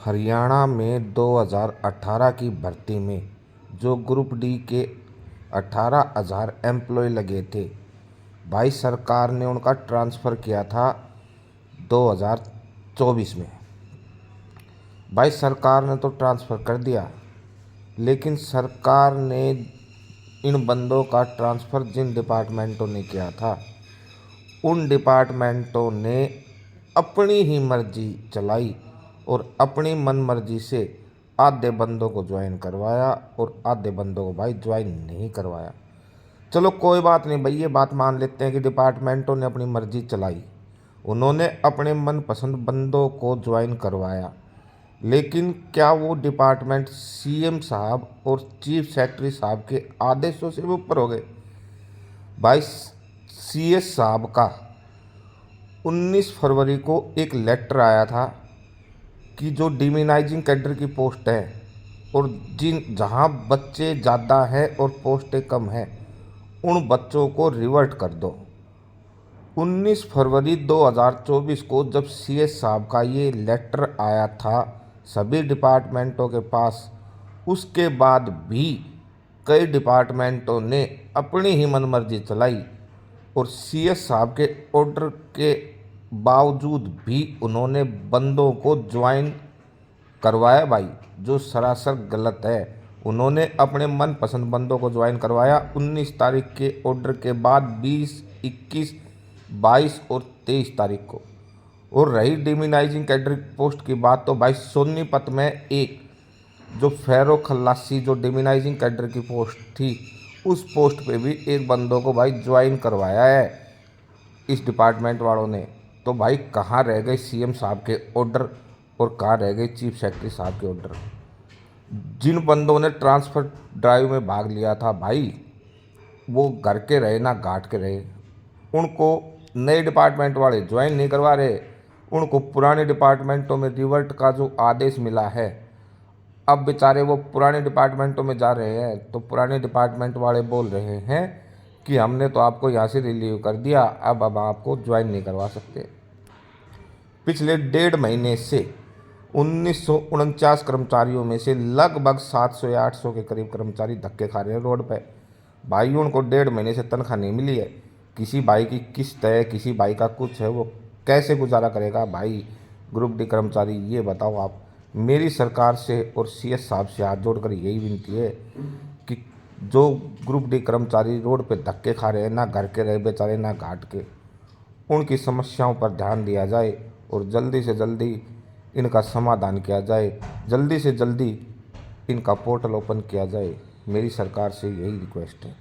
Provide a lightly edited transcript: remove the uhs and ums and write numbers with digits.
हरियाणा में 2018 की भर्ती में जो ग्रुप डी के 18,000 एम्प्लॉय लगे थे भाई, सरकार ने उनका ट्रांसफ़र किया था 2024 में। भाई सरकार ने तो ट्रांसफ़र कर दिया, लेकिन सरकार ने इन बंदों का ट्रांसफ़र जिन डिपार्टमेंटों ने किया था उन डिपार्टमेंटों ने अपनी ही मर्जी चलाई और अपनी मन मर्जी से आधे बंदों को ज्वाइन करवाया और आधे बंदों को भाई ज्वाइन नहीं करवाया। चलो कोई बात नहीं भाई, ये बात मान लेते हैं कि डिपार्टमेंटों ने अपनी मर्जी चलाई, उन्होंने अपने मनपसंद बंदों को ज्वाइन करवाया, लेकिन क्या वो डिपार्टमेंट सीएम साहब और चीफ सेक्रेटरी साहब के आदेशों से भी ऊपर हो गए? भाई सीएस साहब का 19 फरवरी को एक लेटर आया था कि जो डिमिनाइजिंग कैडर की पोस्ट है और जहां बच्चे ज़्यादा हैं और पोस्टें कम हैं, उन बच्चों को रिवर्ट कर दो। 19 फरवरी 2024 को जब सीएस साहब का ये लेटर आया था सभी डिपार्टमेंटों के पास, उसके बाद भी कई डिपार्टमेंटों ने अपनी ही मनमर्जी चलाई और सीएस साहब के ऑर्डर के बावजूद भी उन्होंने बंदों को ज्वाइन करवाया भाई, जो सरासर गलत है। उन्होंने अपने मनपसंद बंदों को ज्वाइन करवाया 19 तारीख के ऑर्डर के बाद 20, 21, 22 और 23 तारीख को। और रही डिमिनाइजिंग कैडर पोस्ट की बात, तो भाई सोनीपत में एक जो फैरो खल्लासी जो डिमिनाइजिंग कैडर की पोस्ट थी, उस पोस्ट पे भी एक बंदों को भाई ज्वाइन करवाया है इस डिपार्टमेंट वालों ने। तो भाई कहाँ रह गए सीएम साहब के ऑर्डर और कहाँ रह गए चीफ सेक्रेटरी साहब के ऑर्डर? जिन बंदों ने ट्रांसफ़र ड्राइव में भाग लिया था भाई, वो घर के रहे ना घाट के रहे। उनको नए डिपार्टमेंट वाले ज्वाइन नहीं करवा रहे, उनको पुराने डिपार्टमेंटों में रिवर्ट का जो आदेश मिला है, अब बेचारे वो पुराने डिपार्टमेंटों में जा रहे हैं। तो पुराने डिपार्टमेंट वाले बोल रहे हैं कि हमने तो आपको यहाँ से रिलीव कर दिया, अब आपको ज्वाइन नहीं करवा सकते। पिछले 1.5 महीने से 1949 कर्मचारियों में से लगभग 700 या 800 के करीब कर्मचारी धक्के खा रहे हैं रोड पे। भाई उनको 1.5 महीने से तनख्वाह नहीं मिली है, किसी भाई की किस्त है, किसी भाई का कुछ है, वो कैसे गुजारा करेगा भाई ग्रुप डी कर्मचारी? ये बताओ आप। मेरी सरकार से और सीएस साहब से हाथ जोड़कर यही विनती है कि जो ग्रुप डी कर्मचारी रोड पे धक्के खा रहे हैं, ना घर के रहे बेचारे ना घाट के, उनकी समस्याओं पर ध्यान दिया जाए और जल्दी से जल्दी इनका समाधान किया जाए, जल्दी से जल्दी इनका पोर्टल ओपन किया जाए। मेरी सरकार से यही रिक्वेस्ट है।